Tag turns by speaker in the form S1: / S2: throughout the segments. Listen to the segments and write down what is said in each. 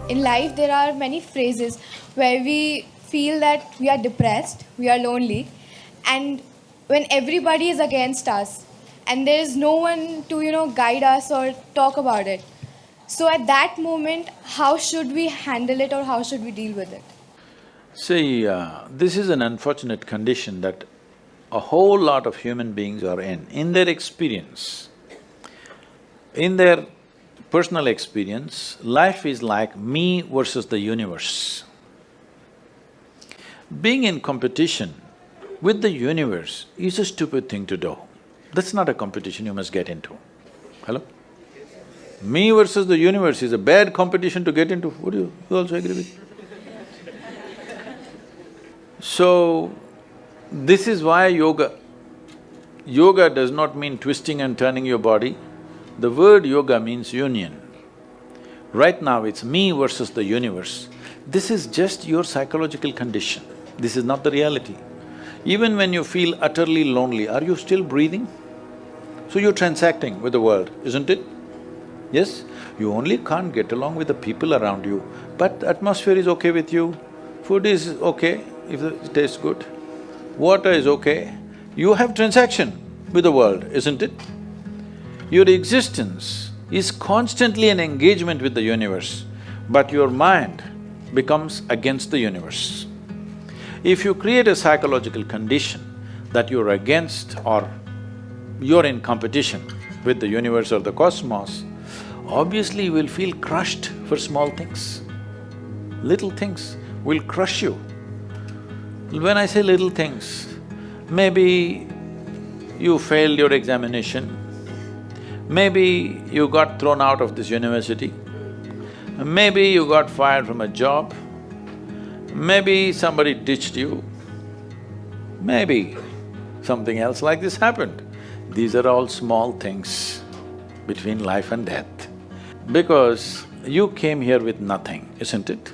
S1: In life, there are many phrases where we feel that we are depressed, we are lonely, and when everybody is against us, and there is no one to, guide us or talk about it. So, at that moment, how should we handle it or how should we deal with it?
S2: See, this is an unfortunate condition that a whole lot of human beings are in. In their experience, in their personal experience, life is like me versus the universe. Being in competition with the universe is a stupid thing to do. That's not a competition you must get into. Hello? Me versus the universe is a bad competition to get into. Would you also agree with me? So, this is why yoga does not mean twisting and turning your body. The word yoga means union. Right now it's me versus the universe. This is just your psychological condition. This is not the reality. Even when you feel utterly lonely, are you still breathing? So you're transacting with the world, isn't it? Yes? You only can't get along with the people around you, but the atmosphere is okay with you, food is okay if it tastes good, water is okay. You have transaction with the world, isn't it? Your existence is constantly an engagement with the universe, but your mind becomes against the universe. If you create a psychological condition that you're against or you're in competition with the universe or the cosmos, obviously you will feel crushed for small things. Little things will crush you. When I say little things, maybe you failed your examination, maybe you got thrown out of this university, maybe you got fired from a job, maybe somebody ditched you, maybe something else like this happened. These are all small things between life and death. Because you came here with nothing, isn't it?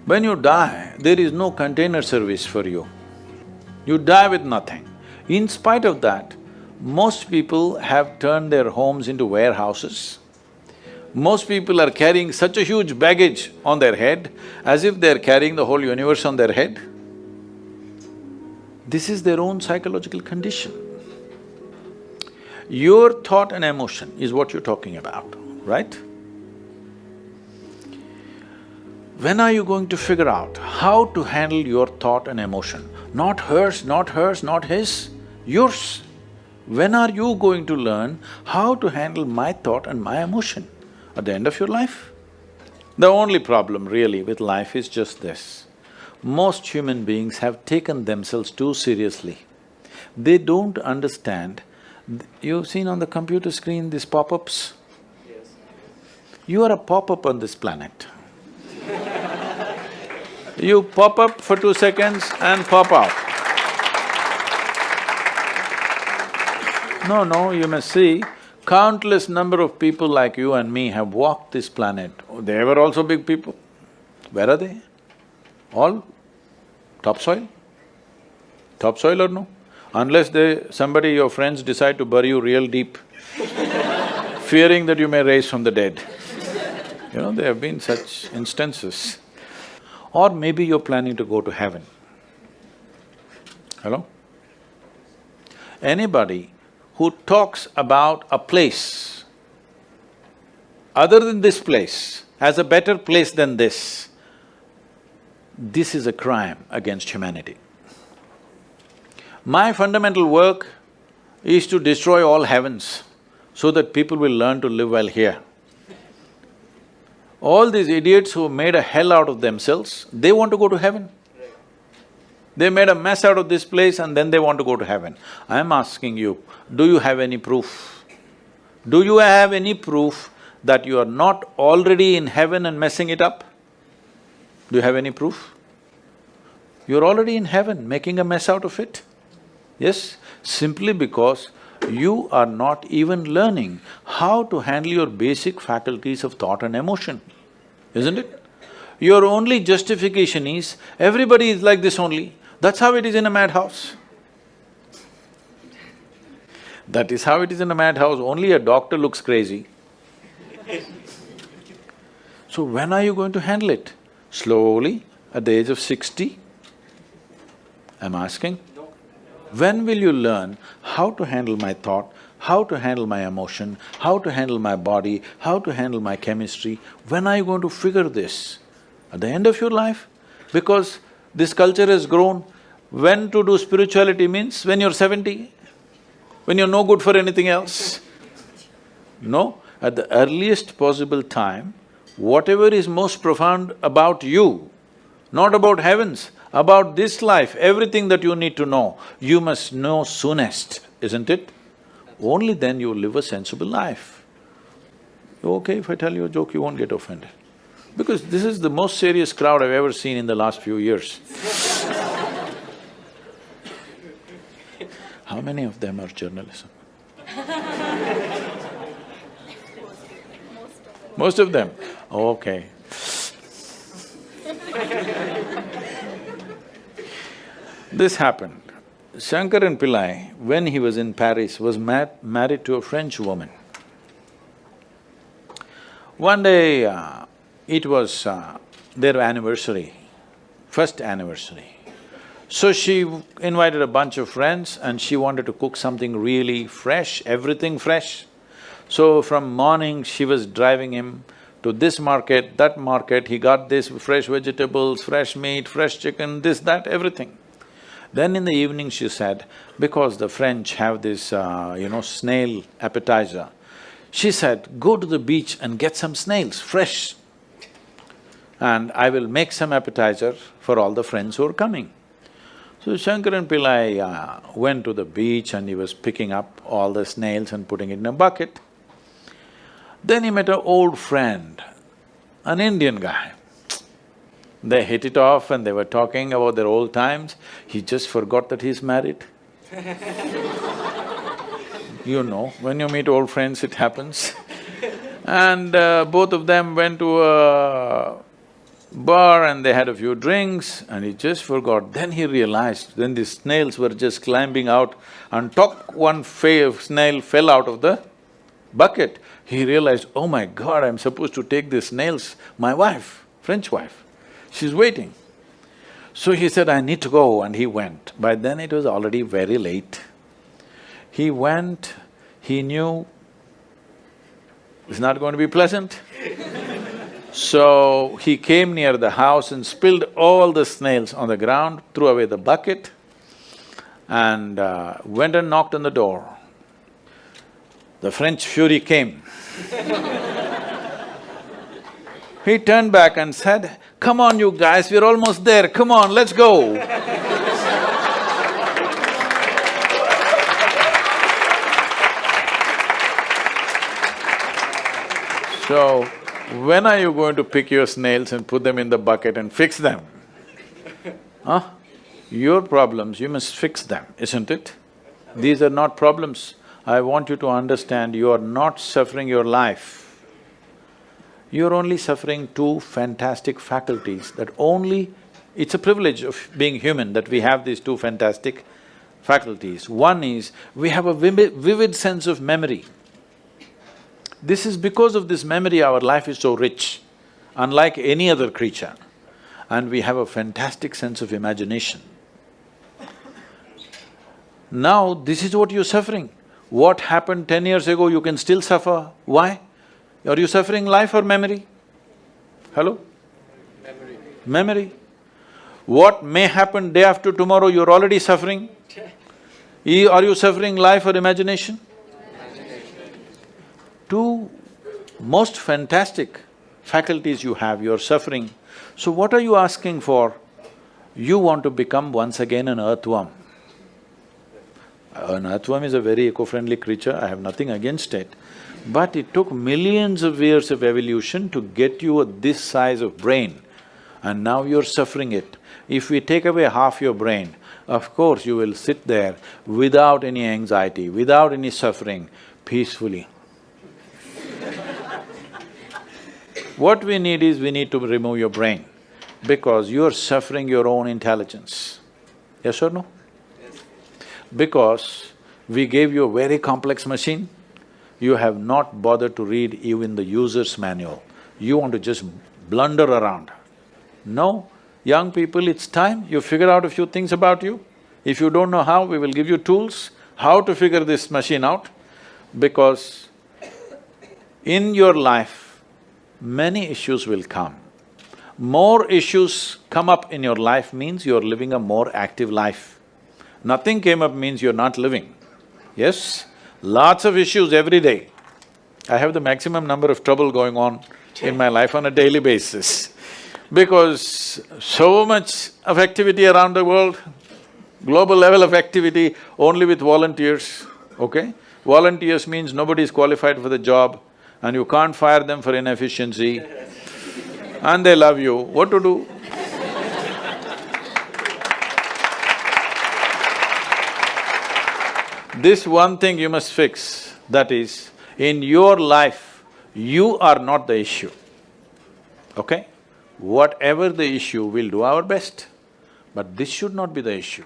S2: When you die, there is no container service for you. You die with nothing. In spite of that, most people have turned their homes into warehouses. Most people are carrying such a huge baggage on their head, as if they're carrying the whole universe on their head. This is their own psychological condition. Your thought and emotion is what you're talking about, right? When are you going to figure out how to handle your thought and emotion? Not hers, not hers, not his, yours. When are you going to learn how to handle my thought and my emotion? At the end of your life? The only problem really with life is just this. Most human beings have taken themselves too seriously. They don't understand. You've seen on the computer screen these pop-ups? Yes. You are a pop-up on this planet. You pop up for 2 seconds and pop out. No, you must see, countless number of people like you and me have walked this planet. They were also big people. Where are they? All topsoil? Topsoil or no? Unless somebody, your friends decide to bury you real deep, fearing that you may rise from the dead. You know, there have been such instances. Or maybe you're planning to go to heaven. Hello? Anybody who talks about a place other than this place as a better place than this is a crime against humanity. My fundamental work is to destroy all heavens so that people will learn to live well here. All these idiots who made a hell out of themselves, they want to go to heaven. They made a mess out of this place and then they want to go to heaven. I'm asking you, do you have any proof? Do you have any proof that you are not already in heaven and messing it up? Do you have any proof? You're already in heaven, making a mess out of it. Yes, simply because you are not even learning how to handle your basic faculties of thought and emotion, isn't it? Your only justification is, everybody is like this only, that's how it is in a madhouse. That is how it is in a madhouse, only a doctor looks crazy. So when are you going to handle it? Slowly, at the age of 60? I'm asking. When will you learn how to handle my thought, how to handle my emotion, how to handle my body, how to handle my chemistry? When are you going to figure this? At the end of your life? Because this culture has grown, when to do spirituality means when you're 70, when you're no good for anything else. No, at the earliest possible time, whatever is most profound about you, not about heavens, about this life, everything that you need to know, you must know soonest, isn't it? Only then you will live a sensible life. Okay, if I tell you a joke, you won't get offended. Because this is the most serious crowd I've ever seen in the last few years. How many of them are journalism? Most of them? Okay. This happened. Shankaran Pillai, when he was in Paris, was married to a French woman. One day, it was their anniversary, first anniversary. So she invited a bunch of friends and she wanted to cook something really fresh, everything fresh. So from morning, she was driving him to this market, that market, he got this fresh vegetables, fresh meat, fresh chicken, this, that, everything. Then in the evening she said, because the French have this, snail appetizer, she said, go to the beach and get some snails, fresh, and I will make some appetizer for all the friends who are coming. So Shankaran Pillai went to the beach and he was picking up all the snails and putting it in a bucket. Then he met an old friend, an Indian guy. They hit it off and they were talking about their old times. He just forgot that he's married. You know, when you meet old friends, it happens. And both of them went to a bar and they had a few drinks and he just forgot. Then he realized, then the snails were just climbing out and one snail fell out of the bucket. He realized, oh my God, I'm supposed to take these snails, my wife, French wife, she's waiting. So he said, I need to go, and he went. By then it was already very late. He went, he knew it's not going to be pleasant. So he came near the house and spilled all the snails on the ground, threw away the bucket and went and knocked on the door. The French fury came. He turned back and said, come on you guys, we're almost there, come on, let's go. So, when are you going to pick your snails and put them in the bucket and fix them? Huh? Your problems, you must fix them, isn't it? These are not problems. I want you to understand, you are not suffering your life. You're only suffering two fantastic faculties that only… It's a privilege of being human that we have these two fantastic faculties. One is, we have a vivid sense of memory. This is because of this memory our life is so rich, unlike any other creature. And we have a fantastic sense of imagination. Now, this is what you're suffering. What happened 10 years ago, you can still suffer. Why? Are you suffering life or memory? Hello? Memory. Memory. What may happen day after tomorrow, you're already suffering. Are you suffering life or imagination? Two most fantastic faculties you have, you're suffering. So what are you asking for? You want to become once again an earthworm. An earthworm is a very eco-friendly creature, I have nothing against it. But it took millions of years of evolution to get you this size of brain, and now you're suffering it. If we take away half your brain, of course you will sit there without any anxiety, without any suffering, peacefully. What we need is, we need to remove your brain, because you're suffering your own intelligence. Yes or no? Yes. Because we gave you a very complex machine, you have not bothered to read even the user's manual. You want to just blunder around. No, young people, it's time you figure out a few things about you. If you don't know how, we will give you tools, how to figure this machine out, because in your life, many issues will come. More issues come up in your life means you're living a more active life. Nothing came up means you're not living. Yes, lots of issues every day. I have the maximum number of trouble going on in my life on a daily basis because so much of activity around the world, global level of activity only with volunteers, okay? Volunteers means nobody is qualified for the job and you can't fire them for inefficiency and they love you, what to do? This one thing you must fix, that is, in your life, you are not the issue, okay? Whatever the issue, we'll do our best, but this should not be the issue.